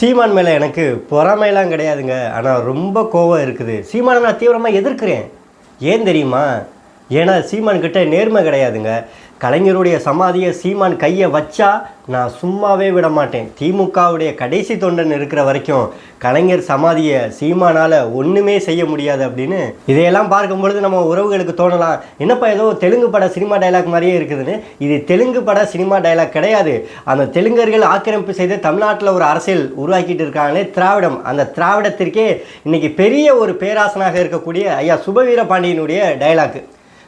சீமான் மேலே எனக்கு பொறாமைலாம் கிடையாதுங்க. ஆனால் ரொம்ப கோவம் இருக்குது. சீமானை நான் தீவிரமாக எதிர்க்கிறேன். ஏன் தெரியுமா? ஏன்னா சீமான் கிட்ட நேர்மை கிடையாதுங்க. கலைஞருடைய சமாதியை சீமான் கையை வச்சா நான் சும்மாவே விட மாட்டேன். திமுகவுடைய கடைசி தொண்டன் இருக்கிற வரைக்கும் கலைஞர் சமாதியை சீமானால் ஒன்றுமே செய்ய முடியாது அப்படின்னு இதையெல்லாம் பார்க்கும்பொழுது நம்ம உறவுகளுக்கு தோணலாம், என்னப்பா ஏதோ தெலுங்கு பட சினிமா டைலாக் மாதிரியே இருக்குதுன்னு. இது தெலுங்கு பட சினிமா டைலாக் கிடையாது. அந்த தெலுங்கர்கள் ஆக்கிரமிப்பு செய்து தமிழ்நாட்டில் ஒரு அரசியல் உருவாக்கிட்டு இருக்காங்களே திராவிடம், அந்த திராவிடத்திற்கே இன்றைக்கி பெரிய ஒரு பேராசனாக இருக்கக்கூடிய ஐயா சுபவீர பாண்டியனுடைய டைலாக்கு.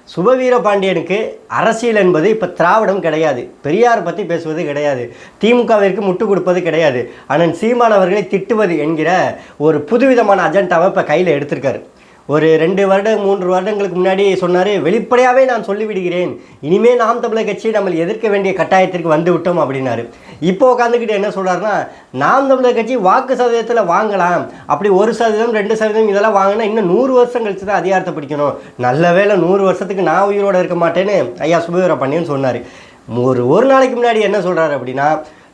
சுபவீர பாண்டியனுக்கு அரசியல் என்பது இப்போ திராவிடம் கிடையாது, பெரியார் பற்றி பேசுவது கிடையாது, திமுகவிற்கு முட்டு கொடுப்பது கிடையாது, அண்ணன் சீமான் அவர்களை திட்டுவது என்கிற ஒரு புதுவிதமான அஜெண்டாவை இப்போ கையில் எடுத்திருக்காரு. ஒரு 2 வருடம் 3 வருடங்களுக்கு முன்னாடி சொன்னார், வெளிப்படையாகவே நான் சொல்லிவிடுகிறேன், இனிமேல் நாம் தமிழர் கட்சியை நம்ம எதிர்க்க வேண்டிய கட்டாயத்திற்கு வந்து விட்டோம் அப்படின்னாரு. இப்போ உட்காந்துக்கிட்டு என்ன சொல்கிறாருன்னா, நாம் தமிழர் கட்சி வாக்கு சதவீதத்தில் வாங்கலாம், அப்படி 1% 2% இதெல்லாம் வாங்கினா இன்னும் 100 வருஷம் கழிச்சு தான் அதிகாரத்தை பிடிக்கணும், நல்ல வேளை 100 வருஷத்துக்கு நான் உயிரோடு இருக்க மாட்டேன்னு ஐயா சுபவீர பாண்டியன் சொன்னார். ஒரு நாளைக்கு முன்னாடி என்ன சொல்கிறாரு அப்படின்னா,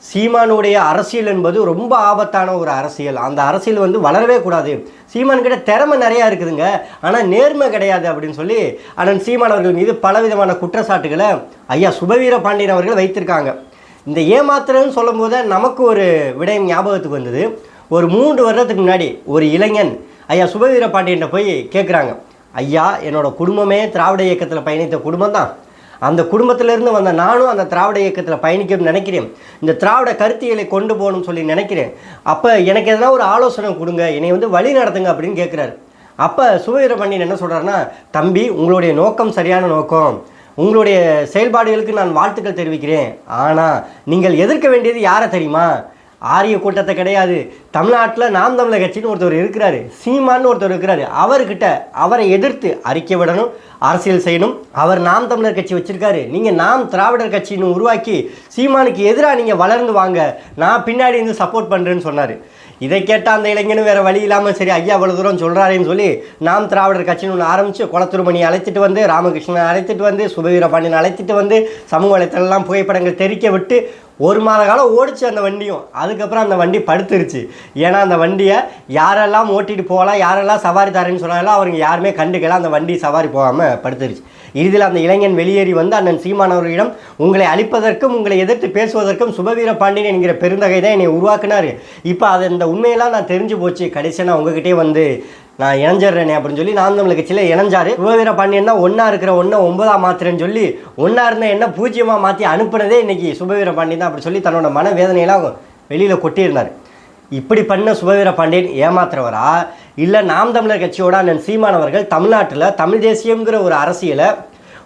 சீமானுடைய அரசியல் என்பது ரொம்ப ஆபத்தான ஒரு அரசியல், அந்த அரசியல் வந்து வளரவே கூடாது, சீமான் கிட்ட திறமை நிறையா இருக்குதுங்க, ஆனால் நேர்மை கிடையாது அப்படின்னு சொல்லி அண்ணன் சீமான் அவர்கள் மீது பலவிதமான குற்றச்சாட்டுகளை ஐயா சுபவீர பாண்டியன் அவர்கள் வைத்திருக்காங்க. இந்த ஏமாத்துறதுன்னு சொல்லும் போது நமக்கு ஒரு விடயம் ஞாபகத்துக்கு வந்தது. ஒரு 3 வருடத்துக்கு முன்னாடி ஒரு இளைஞன் ஐயா சுபவீர பாண்டியன் போய் கேட்குறாங்க, ஐயா என்னோட குடும்பமே திராவிட இயக்கத்தில் பயணித்த குடும்பம் தான், அந்த குடும்பத்திலேருந்து வந்த நானும் அந்த திராவிட இயக்கத்தில் பயணிக்கணும்னு நினைக்கிறேன், இந்த திராவிட கருத்தியலை கொண்டு போகணும்னு சொல்லி நினைக்கிறேன், அப்போ எனக்கு எதனா ஒரு ஆலோசனை கொடுங்க, என்னை வந்து வழி நடத்துங்க அப்படின்னு கேட்குறாரு. அப்போ சுபவீர பாண்டியன் என்ன சொல்கிறாருன்னா, தம்பி உங்களுடைய நோக்கம் சரியான நோக்கம், உங்களுடைய செயல்பாடுகளுக்கு நான் வாழ்த்துக்கள் தெரிவிக்கிறேன், ஆனால் நீங்கள் எதிர்க்க வேண்டியது யாரை தெரியுமா? ஆரிய கூட்டத்தை கிடையாது, தமிழ்நாட்டில் நாம் தமிழர் கட்சின்னு ஒருத்தர் இருக்கிறாரு, சீமான்னு ஒருத்தர் இருக்கிறாரு, அவரை எதிர்த்து அறிக்கை விடணும், அரசியல் செய்யணும். அவர் நாம் தமிழர் கட்சி வச்சுருக்காரு, நீங்கள் நாம் திராவிடர் கட்சின்னு உருவாக்கி சீமானுக்கு எதிராக நீங்கள் வளர்ந்து வாங்க, நான் பின்னாடி இருந்து சப்போர்ட் பண்ணுறேன்னு சொன்னார். இதை கேட்டால் அந்த இளைஞனும் வேறு வழி இல்லாமல் சரி ஐயா அவ்வளோ தூரம் சொல்கிறாருன்னு சொல்லி நாம் திராவிடர் கட்சின்னு ஒன்று ஆரம்பித்து குளத்துருமணியை அழைச்சிட்டு வந்து, ராமகிருஷ்ணனை அழைச்சிட்டு வந்து, சுபவீர பாண்டியனை அழைச்சிட்டு வந்து, சமூக வலைத்தளம்லாம் புகைப்படங்கள் தெரிக்க விட்டு 1 மாத காலம் ஓடிச்சு அந்த வண்டியும். அதுக்கப்புறம் அந்த வண்டி படுத்துருச்சு. ஏன்னா அந்த வண்டியை யாரெல்லாம் ஓட்டிகிட்டு போகலாம், யாரெல்லாம் சவாரி தரேன்னு சொன்னாலும் அவங்க யாருமே கண்டுக்கல, அந்த வண்டி சவாரி போகாமல் படுத்துருச்சு. இறுதியில் அந்த இளைஞன் வெளியேறி வந்து அண்ணன் சீமான் அவர்களிடம் உங்களை அழிப்பதற்கும் உங்களை எதிர்த்து பேசுவதற்கும் சுபவீர பாண்டியன் என்கிற பெருந்தகை தான் என்னை உருவாக்குனார், இப்போ அது இந்த உண்மையெல்லாம் நான் தெரிஞ்சு போச்சு, கடைசியாக நான் உங்ககிட்டே வந்து நான் இணைஞ்சிட்றேனே அப்படின்னு சொல்லி நாம் தமிழர் கட்சியில் இணைஞ்சார். சுபவீர பாண்டியன் தான் ஒன்றா இருக்கிற ஒன்றை 9ஆக மாற்றுறேன்னு சொல்லி ஒன்றா இருந்த என்ன 0 மாற்றி அனுப்புனதே இன்றைக்கி சுபவீர பாண்டியன் தான் அப்படி சொல்லி தன்னோட மனவேதனையெல்லாம் வெளியில் கொட்டியிருந்தார். இப்படி பண்ண சுபவீர பாண்டியன் ஏமாத்துறவரா, இல்லை நாம் தமிழர் கட்சியோட அண்ணன் சீமான் அவர்கள் தமிழ்நாட்டில் தமிழ் தேசியங்கிற ஒரு அரசியலை,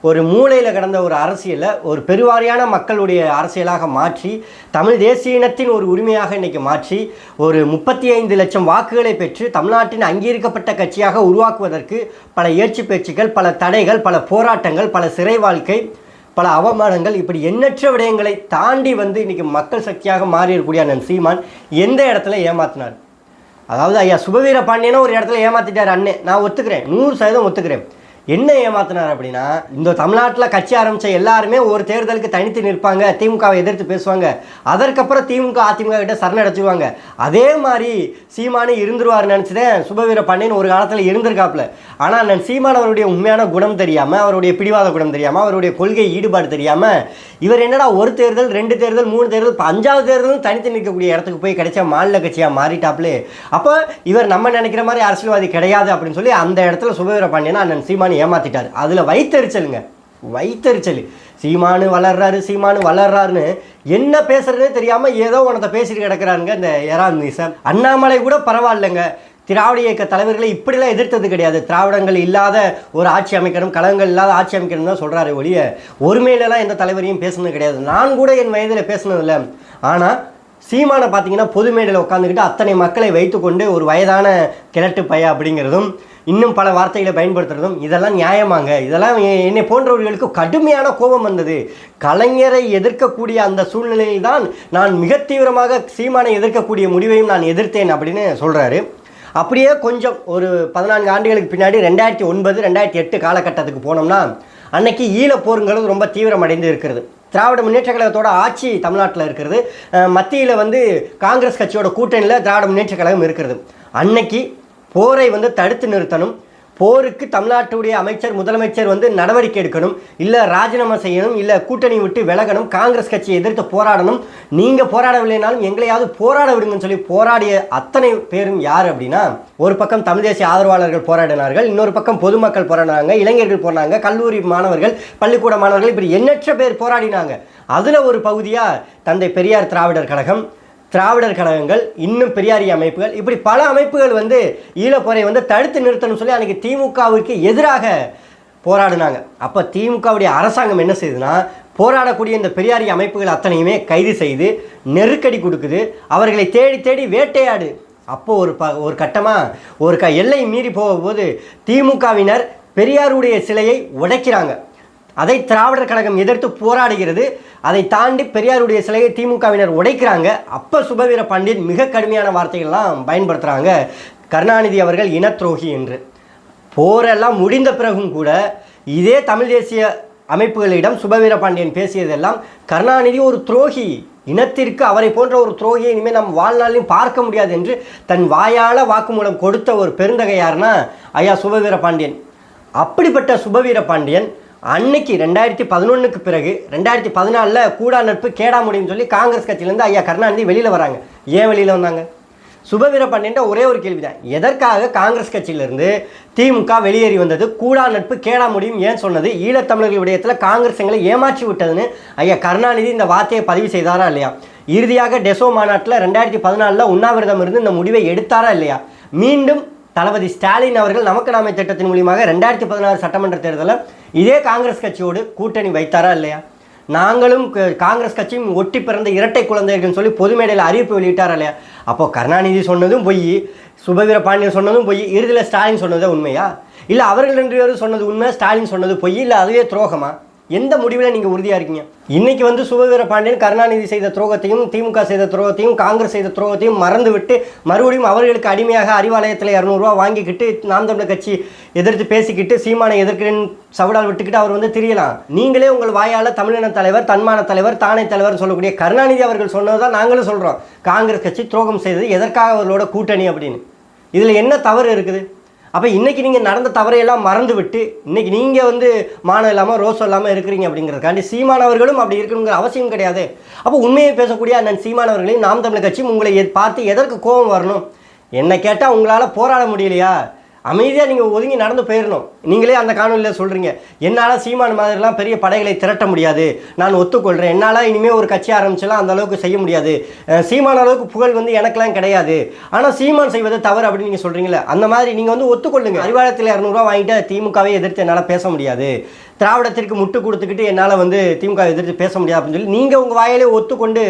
ஒரு மூலையில் கடந்த ஒரு அரசியலை ஒரு பெருவாரியான மக்களுடைய அரசியலாக மாற்றி தமிழ் தேசிய இனத்தின் ஒரு உரிமையாக இன்றைக்கி மாற்றி ஒரு 35 லட்சம் வாக்குகளை பெற்று தமிழ்நாட்டின் அங்கீகரிக்கப்பட்ட கட்சியாக உருவாக்குவதற்கு பல ஏற்று பேச்சுக்கள், பல தடைகள், பல போராட்டங்கள், பல சிறை வாழ்க்கை, பல அவமானங்கள், இப்படி எண்ணற்ற விடயங்களை தாண்டி வந்து இன்றைக்கி மக்கள் சக்தியாக மாறியிருக்கக்கூடிய அண்ணன் சீமான் எந்த இடத்துல ஏமாத்தினார்? அதாவது ஐயா சுபவீர பாண்டியனும் ஒரு இடத்துல ஏமாற்றிட்டார் அண்ணே, நான் ஒத்துக்கிறேன், 100% ஒத்துக்கிறேன். என்ன ஏமாத்தினார் அப்படின்னா, இந்த தமிழ்நாட்டில் கட்சி ஆரம்பித்த எல்லாருமே ஒரு தேர்தலுக்கு தனித்து நிற்பாங்க, திமுகவை எதிர்த்து பேசுவாங்க, அதற்கப்புறம் திமுக அதிமுக கிட்ட சரணடைச்சுவாங்க, அதே மாதிரி சீமானு இருந்துருவார் நினச்சிதான் சுபவீர பாண்டியன் ஒரு காலத்தில் இருந்திருக்காப்புல. ஆனால் நான் சீமான் அவருடைய உண்மையான குணம் தெரியாமல், அவருடைய பிடிவாத குணம் தெரியாமல், அவருடைய கொள்கை ஈடுபாடு தெரியாமல் இவர் என்னடா 1 தேர்தல் 2 தேர்தல் 3 தேர்தல் இப்போ 5வது தேர்தலும் தனித்து நிற்கக்கூடிய இடத்துக்கு போய் கிடைச்ச மாநில கட்சியாக மாறிட்டாப்லே. அப்போ இவர் நம்ம நினைக்கிற மாதிரி அரசியல்வாதி கிடையாது அப்படின்னு சொல்லி அந்த இடத்துல சுபவீர பாண்டியனா அண்ணன் சீமான் ஏமாத்திட்டார். அதில் வைத்தறிச்சலுங்க, வைத்தறிச்சல். சீமானு வளர்றாருன்னு என்ன பேசுறதே தெரியாமல் ஏதோ உனத்தை பேசிட்டு கிடக்கிறாருங்க இந்த எரான். அண்ணாமலை கூட பரவாயில்லைங்க, திராவிட இயக்க தலைவர்களை இப்படிலாம் எதிர்த்தது கிடையாது, திராவிடங்கள் இல்லாத ஒரு ஆட்சி அமைக்கணும், கழகங்கள் இல்லாத ஆட்சி அமைக்கணும் தான் சொல்கிறாரு ஒழிய ஒருமையிலலாம் எந்த தலைவரையும் பேசுனது கிடையாது. நான் கூட என் வயதில் பேசுனதில்லை. ஆனால் சீமானை பார்த்தீங்கன்னா பொது மேடையில் உட்காந்துக்கிட்டு அத்தனை மக்களை வைத்துக்கொண்டு ஒரு வயதான கிழட்டு பைய அப்படிங்கிறதும் இன்னும் பல வார்த்தைகளை பயன்படுத்துறதும் இதெல்லாம் நியாயமாங்க? இதெல்லாம் என்னை போன்றவர்களுக்கு கடுமையான கோபம் வந்தது. கலைஞரை எதிர்க்கக்கூடிய அந்த சூழ்நிலையில் தான் நான் மிக தீவிரமாக சீமானை எதிர்க்கக்கூடிய முடிவையும் நான் எதிர்த்தேன் அப்படின்னு சொல்கிறாரு. அப்படியே கொஞ்சம் ஒரு 14 ஆண்டுகளுக்கு பின்னாடி 2009 2008 காலகட்டத்துக்கு போனோம்னா அன்னைக்கு ஈழப்போருங்கிறது ரொம்ப தீவிரமடைந்து இருக்கிறது. திராவிட முன்னேற்ற கழகத்தோட ஆட்சி தமிழ்நாட்டில் இருக்கிறது. மத்தியில் வந்து காங்கிரஸ் கட்சியோட கூட்டணியில் திராவிட முன்னேற்ற கழகம் இருக்கிறது. அன்னைக்கு போரை வந்து தடுத்து நிறுத்தணும், போருக்கு தமிழ்நாட்டுடைய அமைச்சர் முதலமைச்சர் வந்து நடவடிக்கை எடுக்கணும், இல்லை ராஜினாமா செய்யணும், இல்லை கூட்டணி விட்டு விலகணும், காங்கிரஸ் கட்சியை எதிர்த்து போராடணும். நீங்கள் போராடவில்லைனாலும் எங்களையாவது போராட விடுங்கன்னு சொல்லி போராடிய அத்தனை பேரும் யார் அப்படின்னா, ஒரு பக்கம் தமிழ் தேசிய ஆதரவாளர்கள் போராடினார்கள், இன்னொரு பக்கம் பொதுமக்கள் போராடினாங்க, இளைஞர்கள் போனாங்க, கல்லூரி மாணவர்கள், பள்ளிக்கூட மாணவர்கள், இப்படி எண்ணற்ற பேர் போராடினாங்க. அதில் ஒரு பகுதியாக தந்தை பெரியார் திராவிடர் கழகம், திராவிடர் கழகங்கள், இன்னும் பெரியாரிய அமைப்புகள், இப்படி பல அமைப்புகள் வந்து ஈழப்போரை வந்து தடுத்து நிறுத்தணும்னு சொல்லி அன்றைக்கி திமுகவிற்கு எதிராக போராடினாங்க. அப்போ திமுகவுடைய அரசாங்கம் என்ன செய்யுதுன்னா, போராடக்கூடிய இந்த பெரியாரிய அமைப்புகள் அத்தனையுமே கைது செய்து நெருக்கடி கொடுக்குது, அவர்களை தேடி தேடி வேட்டையாடு. அப்போது ஒரு கட்டமாக எல்லை மீறி போகும்போது திமுகவினர் பெரியாருடைய சிலையை உடைக்கிறாங்க. அதை திராவிடர் கழகம் எதிர்த்து போராடுகிறது. அதை தாண்டி பெரியாருடைய சிலையை திமுகவினர் உடைக்கிறாங்க. அப்போ சுபவீர பாண்டியன் மிக கடுமையான வார்த்தைகள்லாம் பயன்படுத்துகிறாங்க, கருணாநிதி அவர்கள் இன துரோகி என்று. போரெல்லாம் முடிந்த பிறகும் கூட இதே தமிழ் தேசிய அமைப்புகளிடம் சுபவீர பாண்டியன் பேசியதெல்லாம் கருணாநிதி ஒரு துரோகி, இனத்திற்கு அவரை போன்ற ஒரு துரோகியை இனிமேல் நம் வாழ்நாளையும் பார்க்க முடியாது என்று தன் வாயால் வாக்குமூலம் கொடுத்த ஒரு பெருந்தகை யாருன்னா ஐயா சுபவீர பாண்டியன். அப்படிப்பட்ட சுபவீர பாண்டியன் அன்னைக்கு 2011க்கு பிறகு 2014 கூடா நட்பு கேடா முடியும்னு சொல்லி காங்கிரஸ் கட்சியிலேருந்து ஐயா கருணாநிதி வெளியில் வராங்க. ஏன் வெளியில் வந்தாங்க? சுபவீர பாண்டியன் ஒரே ஒரு கேள்வி தான், எதற்காக காங்கிரஸ் கட்சியிலிருந்து திமுக வெளியேறி வந்தது, கூடா நட்பு கேடா முடியும் ஏன் சொன்னது, ஈழத்தமிழர்கள் விடயத்தில் காங்கிரஸ் எங்களை ஏமாற்றி விட்டதுன்னு ஐயா கருணாநிதி இந்த வார்த்தையை பதிவு செய்தாரா இல்லையா? இறுதியாக டெசோ மாநாட்டில் 2014 உண்ணாவிரதம் இருந்து இந்த முடிவை எடுத்தாரா இல்லையா? மீண்டும் தளபதி ஸ்டாலின் அவர்கள் நமக்கு நாமே திட்டத்தின் மூலியமாக 2016 சட்டமன்ற தேர்தலில் இதே காங்கிரஸ் கட்சியோடு கூட்டணி வைத்தாரா இல்லையா? நாங்களும் காங்கிரஸ் கட்சியும் ஒட்டி பிறந்த இரட்டை குழந்தைகள்னு சொல்லி பொது மேடையில் அறிவிப்பு வெளியிட்டாரா இல்லையா? அப்போது கருணாநிதி சொன்னதும் பொய், சுபவீர பாண்டியன் சொன்னதும் பொய், இறுதியில் ஸ்டாலின் சொன்னதே உண்மையா? இல்லை அவர்கள் 2 பேரும் சொன்னது உண்மை, ஸ்டாலின் சொன்னது பொய், இல்லை அதுவே துரோகமா? எந்த முடிவில் நீங்கள் உறுதியாக இருக்கீங்க? இன்றைக்கி வந்து சுபவீர பாண்டியன் கருணாநிதி செய்த துரோகத்தையும் திமுக செய்த துரோகத்தையும் காங்கிரஸ் செய்த துரோகத்தையும் மறந்து விட்டு மறுபடியும் அவர்களுக்கு அடிமையாக அறிவாலயத்தில் 200 ரூபா வாங்கிக்கிட்டு நாம் தமிழர் கட்சி எதிர்த்து பேசிக்கிட்டு சீமானை எதிர்க்கிறேன்னு சவுடால் விட்டுக்கிட்டு அவர் வந்து திரியலாம். நீங்களே உங்கள் வாயால் தமிழின தலைவர், தன்மான தலைவர், தானே தலைவர் சொல்லக்கூடிய கருணாநிதி அவர்கள் சொன்னது தான் நாங்களும் சொல்கிறோம். காங்கிரஸ் கட்சி துரோகம் செய்தது, எதற்காக அவர்களோட கூட்டணி அப்படின்னு. இதில் என்ன தவறு இருக்குது? அப்போ இன்றைக்கி நீங்கள் நடந்த தவறையெல்லாம் மறந்து விட்டு இன்றைக்கி நீங்கள் வந்து மானம் இல்லாமல் ரோசம் இல்லாமல் இருக்கிறீங்க அப்படிங்கிறதுக்காண்டி சீமானவர்களும் அப்படி இருக்கணுங்கிற அவசியம் கிடையாது. அப்போ உண்மையை பேசக்கூடிய அண்ணன் சீமானவர்களையும் நாம் தமிழர் கட்சியும் உங்களை பார்த்து எதற்கு கோபம் வரணும்? என்ன கேட்டால் உங்களால் போராட முடியலையா? அமைதியாக நீங்கள் ஒதுங்கி நடந்து போயிடணும். நீங்களே அந்த காணொலியில் சொல்கிறீங்க, என்னால் சீமான் மாதிரிலாம் பெரிய படைகளை திரட்ட முடியாது, நான் ஒத்துக்கொள்கிறேன், என்னால் இனிமேல் ஒரு கட்சி ஆரம்பிச்சலாம் அந்த அளவுக்கு செய்ய முடியாது, சீமான் அளவுக்கு புகழ் வந்து எனக்கெல்லாம் கிடையாது, ஆனால் சீமான் செய்வது தவறு அப்படின்னு நீங்கள் சொல்கிறீங்களே, அந்த மாதிரி நீங்கள் வந்து ஒத்துக்கொள்ளுங்க. அறிவாலயத்தில் 200 ரூபா வாங்கிட்டு திமுகவை எதிர்த்து என்னால் பேச முடியாது, திராவிடத்திற்கு முட்டு கொடுத்துக்கிட்டு என்னால் வந்து திமுக எதிர்த்து பேச முடியாது அப்படின்னு சொல்லி நீங்கள் உங்கள் வாயிலே ஒத்துக்கொண்டு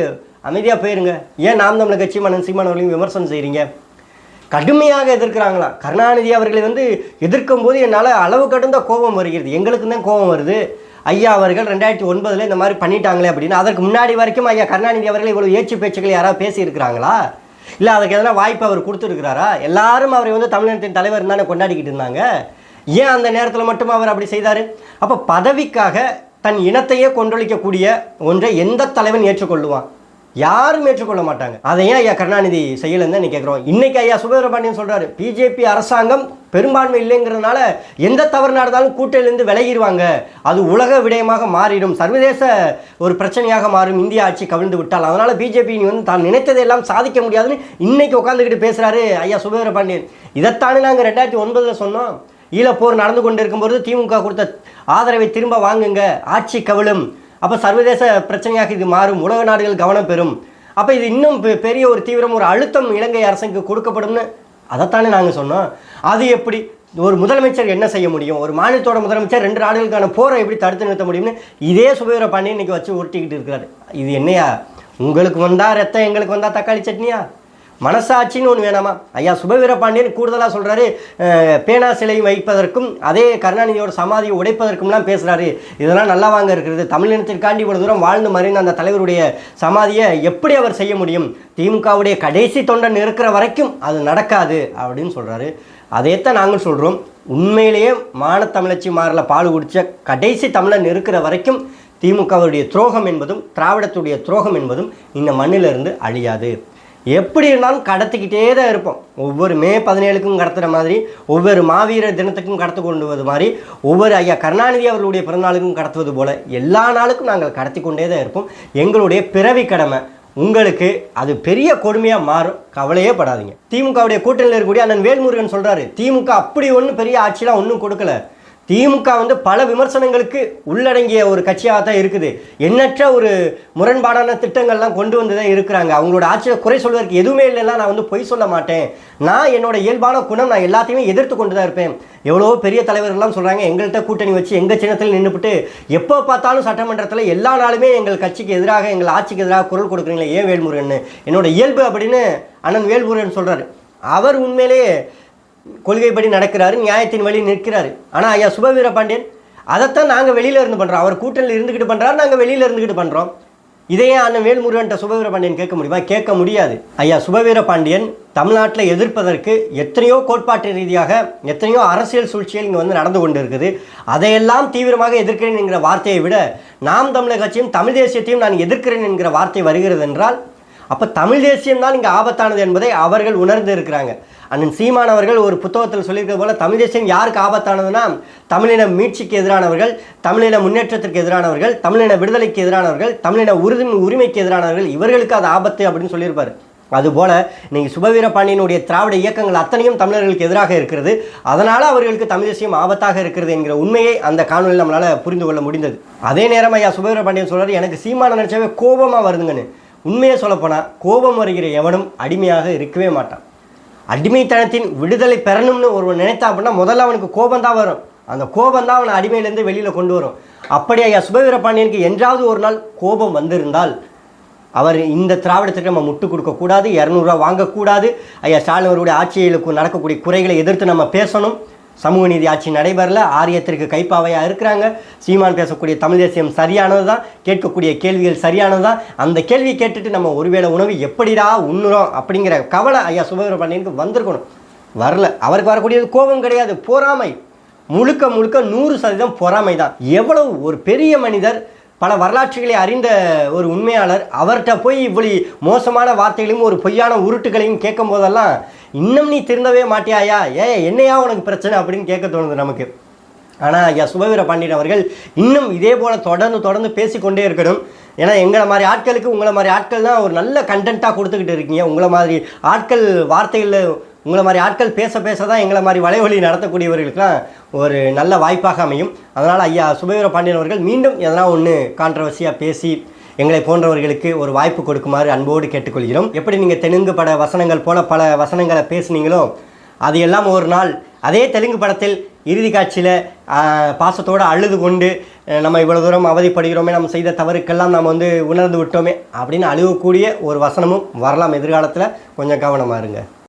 அமைதியாக போயிருங்க. ஏன் நாம் தமிழர் கட்சி மன்னன் சீமான் அவர்களையும் விமர்சனம் செய்கிறீங்க? கடுமையாக எதிர்க்கிறாங்களா? கருணாநிதி அவர்களை வந்து எதிர்க்கும் போது என்னால் அளவு கடந்த கோபம் வருகிறது. எங்களுக்கு தான் கோபம் வருது. ஐயா அவர்கள் 2009 இந்த மாதிரி பண்ணிட்டாங்களே அப்படின்னு. அதற்கு முன்னாடி வரைக்கும் ஐயா கருணாநிதி அவர்கள் இவ்வளோ ஏச்சு பேச்சுக்கள் யாராவது பேசியிருக்கிறாங்களா? இல்லை அதுக்கு எதனா வாய்ப்பு அவர் கொடுத்துருக்கிறாரா? எல்லாரும் அவரை வந்து தமிழினத்தின் தலைவர் தானே கொண்டாடிக்கிட்டு இருந்தாங்க. ஏன் அந்த நேரத்தில் மட்டும் அவர் அப்படி செய்தார்? அப்போ பதவிக்காக தன் இனத்தையே கொன்றொழிக்கக்கூடிய ஒன்றை எந்த தலைவன் ஏற்றுக்கொள்ளுவான்? யாரும் ஏற்றுக்கொள்ள மாட்டாங்க. அதை ஏன் ஐயா கருணாநிதி செய்யலைன்னு தான் கேட்குறோம். இன்றைக்கி ஐயா சுபவீர பாண்டியன் சொல்கிறாரு, பிஜேபி அரசாங்கம் பெரும்பான்மை இல்லைங்கிறதுனால எந்த தவறு நடந்தாலும் கூட்டணியிலேருந்து விலகிடுவாங்க, அது உலக விடயமாக மாறிடும், சர்வதேச ஒரு பிரச்சனையாக மாறும் இந்திய ஆட்சி கவிழ்ந்து விட்டால், அதனால் பிஜேபி வந்து தான் நினைத்ததையெல்லாம் சாதிக்க முடியாதுன்னு இன்றைக்கி உட்காந்துக்கிட்டு பேசுகிறாரு ஐயா சுபவீர பாண்டியன். இதைத்தானே நாங்கள் 2009 சொன்னோம். ஈழப்போர் நடந்து கொண்டு இருக்கும்போது திமுக கொடுத்த ஆதரவை திரும்ப வாங்குங்க, ஆட்சி கவிழும், அப்போ சர்வதேச பிரச்சனையாக இது மாறும், உலக நாடுகள் கவனம் பெறும், அப்போ இது இன்னும் பெரிய ஒரு தீவிரம், ஒரு அழுத்தம் இலங்கை அரசுக்கு கொடுக்கப்படும்னு அதைத்தானே நாங்கள் சொன்னோம். அது எப்படி ஒரு முதலமைச்சர் என்ன செய்ய முடியும்? ஒரு மாநிலத்தோட முதலமைச்சர் 2 நாடுகளுக்கான போரை எப்படி தடுத்து நிறுத்த முடியும்னு இதே சுபவீர பாண்டியன் இன்றைக்கி வச்சு உருட்டிக்கிட்டு இருக்கிறாரு. இது என்னையா? உங்களுக்கு வந்தால் ரத்தம், எங்களுக்கு வந்தால் தக்காளி சட்னியா? மனசாட்சின்னு ஒன்று வேணாமா? ஐயா சுபவீர பாண்டியன் கூடுதலாக சொல்கிறாரு, பேனா சிலை வைப்பதற்கும் அதே கருணாநிதியோட சமாதியை உடைப்பதற்கும்லாம் பேசுகிறாரு. இதெல்லாம் நல்லா வாங்க இருக்கிறது. தமிழினத்திற்காண்டி இவ்வளோ தூரம் வாழ்ந்து மறைந்த அந்த தலைவருடைய சமாதியை எப்படி அவர் செய்ய முடியும்? திமுகவுடைய கடைசி தொண்டன் இருக்கிற வரைக்கும் அது நடக்காது அப்படின்னு சொல்கிறாரு. அதைத்தான் நாங்கள் சொல்கிறோம். உண்மையிலேயே மானத்தமிழச்சி மாரில் பால் குடித்த கடைசி தமிழன் இருக்கிற வரைக்கும் திமுகவுடைய துரோகம் என்பதும் திராவிடத்துடைய துரோகம் என்பதும் இந்த மண்ணிலிருந்து அழியாது. எப்படி இருந்தாலும் கடத்திக்கிட்டே தான் இருப்போம். ஒவ்வொரு மே 17க்கும் கடத்துகிற மாதிரி, ஒவ்வொரு மாவீரர் தினத்துக்கும் கடத்து கொண்டு வருவது மாதிரி, ஒவ்வொரு ஐயா கருணாநிதி அவர்களுடைய பிறந்தநாளுக்கும் கடத்துவது போல எல்லா நாளுக்கும் நாங்கள் கடத்தி கொண்டே தான் இருப்போம். எங்களுடைய பிறவி கடமை. உங்களுக்கு அது பெரிய கொடுமையாக மாறும், கவலையே படாதீங்க. திமுகவுடைய கூட்டணியில் இருக்கக்கூடிய அண்ணன் வேல்முருகன் சொல்கிறாரு, திமுக அப்படி ஒன்றும் பெரிய ஆட்சியெலாம் ஒன்றும் கொடுக்கல. திமுக பல விமர்சனங்களுக்கு உள்ளடங்கிய ஒரு கட்சியாக தான் இருக்குது. எண்ணற்ற ஒரு முரண்பாடான திட்டங்கள்லாம் கொண்டு வந்து தான் இருக்கிறாங்க. அவங்களோட ஆட்சியில் குறை சொல்வதற்கு எதுவுமே இல்லைன்னா நான் பொய் சொல்ல மாட்டேன். நான் என்னோட இயல்பான குணம், நான் எல்லாத்தையுமே எதிர்த்து கொண்டு தான் இருப்பேன். எவ்வளோ பெரிய தலைவர்கள்லாம் சொல்கிறாங்க, எங்கள்கிட்ட கூட்டணி வச்சு எங்கள் சின்னத்தில் நின்றுபிட்டு எப்போ பார்த்தாலும் சட்டமன்றத்தில் எல்லா நாளுமே எங்கள் கட்சிக்கு எதிராக, எங்கள் ஆட்சிக்கு எதிராக குரல் கொடுக்குறீங்களே ஏன் வேல்முருகன், என்னோட இயல்பு அப்படின்னு அண்ணன் வேல்முருகன் சொல்கிறாரு. அவர் உண்மையிலேயே கொள்கைப்படி நடக்கிறாரு, நியாயத்தின் வழி நிற்கிறாரு. ஆனால் ஐயா சுபவீர பாண்டியன் அதைத்தான் நாங்கள் வெளியில் இருந்து பண்ணுறோம். அவர் கூட்டணியில் இருந்துக்கிட்டு பண்ணுறாரு, நாங்கள் வெளியில் இருந்துக்கிட்டு பண்ணுறோம். இதையே அண்ணன் வேல்முருகன்ட்ட சுபவீர பாண்டியன் கேட்க முடியுமா? கேட்க முடியாது. ஐயா சுபவீர பாண்டியன் தமிழ்நாட்டில் எதிர்ப்பதற்கு எத்தனையோ கோட்பாட்டு ரீதியாக எத்தனையோ அரசியல் சூழ்ச்சிகள் இங்கே நடந்து கொண்டு இருக்குது. அதையெல்லாம் தீவிரமாக எதிர்க்கிறேன் என்கிற வார்த்தையை விட நாம் தமிழக கட்சியும் தமிழ் தேசியத்தையும் நான் எதிர்க்கிறேன் என்கிற வார்த்தை வருகிறது என்றால் அப்போ தமிழ் தேசியம்தான் இங்கே ஆபத்தானது என்பதை அவர்கள் உணர்ந்து இருக்கிறாங்க. அண்ணன் சீமான் அவர்கள் ஒரு புத்தகத்தில் சொல்லியிருக்கிறது போல, தமிழ் தேசியம் யாருக்கு ஆபத்தானதுன்னா தமிழின மீட்சிக்கு எதிரானவர்கள், தமிழின முன்னேற்றத்திற்கு எதிரானவர்கள், தமிழின விடுதலைக்கு எதிரானவர்கள், தமிழின உரிமைக்கு எதிரானவர்கள், இவர்களுக்கு அது ஆபத்து அப்படின்னு சொல்லியிருப்பார். அதுபோல் இன்றைக்கி சுபவீர பாண்டியனுடைய திராவிட இயக்கங்கள் அத்தனையும் தமிழர்களுக்கு எதிராக இருக்கிறது. அதனால் அவர்களுக்கு தமிழ் தேசியம் ஆபத்தாக இருக்கிறது என்கிற உண்மையை அந்த காணொலியில் நம்மளால் புரிந்து கொள்ள முடிந்தது. அதே நேரம் ஐயா சுபவீர பாண்டியன் சொல்கிறார், எனக்கு சீமான நினச்சாவே கோபமாக வருதுங்கன்னு. உண்மையை சொல்லப்போனால் கோபம் வருகிற எவனும் அடிமையாக இருக்கவே மாட்டான். அடிமைத்தனத்தின் விடுதலை பெறணும்னு ஒருவன் நினைத்தா அப்படின்னா முதல்ல அவனுக்கு கோபம் தான் வரும். அந்த கோபம் தான் அவனை அடிமையிலேருந்து வெளியில் கொண்டு வரும். அப்படி ஐயா சுபவீர பாண்டியனுக்கு என்றாவது ஒரு நாள் கோபம் வந்திருந்தால் அவர் இந்த திராவிடத்திற்கு நம்ம முட்டு கொடுக்கக்கூடாது, 200 ரூபா வாங்கக்கூடாது, ஐயா ஸ்டாலின் அவருடைய ஆட்சிகளுக்கு நடக்கக்கூடிய குறைகளை எதிர்த்து நம்ம பேசணும். சமூக நீதி ஆட்சி நடைபெறல, ஆரியத்திற்கு கைப்பாவையாக இருக்கிறாங்க. சீமான் பேசக்கூடிய தமிழ் தேசியம் சரியானது தான், கேட்கக்கூடிய கேள்விகள் சரியானது தான். அந்த கேள்வியை கேட்டுட்டு நம்ம ஒருவேளை உணவு எப்படிடா உண்ணுறோம் அப்படிங்கிற கவலை ஐயா சுபவீர பாண்டியனுக்கு வந்திருக்கணும். வரல. அவருக்கு வரக்கூடியது கோபம் கிடையாது, பொறாமை. முழுக்க 100% பொறாமை தான். எவ்வளவு ஒரு பெரிய மனிதர், பல வரலாற்றுகளை அறிந்த ஒரு உண்மையாளர், அவர்கிட்ட போய் இவ்வளி மோசமான வார்த்தைகளையும் ஒரு பொய்யான உருட்டுகளையும் கேட்கும் போதெல்லாம் இன்னும் நீ திருந்தவே மாட்டியாயா, என்னையா உனக்கு பிரச்சனை அப்படின்னு கேட்க தோணுது நமக்கு. ஆனால் ஐயா சுபவீர பாண்டியன் அவர்கள் இன்னும் இதே போல் தொடர்ந்து பேசிக்கொண்டே இருக்கணும். ஏன்னா எங்களை மாதிரி ஆட்களுக்கு, உங்களை மாதிரி ஆட்கள் தான் ஒரு நல்ல கண்டென்ட்டாக கொடுத்துக்கிட்டு இருக்கீங்க. உங்களை மாதிரி ஆட்கள் வார்த்தைகளில், உங்களை மாதிரி ஆட்கள் பேச தான் எங்களை மாதிரி வலைவலி நடத்தக்கூடியவர்களுக்கெல்லாம் ஒரு நல்ல வாய்ப்பாக அமையும். அதனால் ஐயா சுபவீர பாண்டியன் அவர்கள் மீண்டும் எதனா ஒன்று கான்ட்ரவர்சியாக பேசி எங்களை போன்றவர்களுக்கு ஒரு வாய்ப்பு கொடுக்குமாறு அன்போடு கேட்டுக்கொள்கிறோம். எப்படி நீங்கள் தெலுங்கு பட வசனங்கள் போல பல வசனங்களை பேசுனீங்களோ அதையெல்லாம் ஒரு நாள் அதே தெலுங்கு படத்தில் இறுதி காட்சியில் பாசத்தோடு அழுது கொண்டு நம்ம இவ்வளோ தூரம் அவதிப்படுகிறோமே, நம்ம செய்த தவறுக்கெல்லாம் நம்ம உணர்ந்து விட்டோமே அப்படின்னு அழுகக்கூடிய ஒரு வசனமும் வரலாம் எதிர்காலத்தில். கொஞ்சம் கவனமாக இருங்க.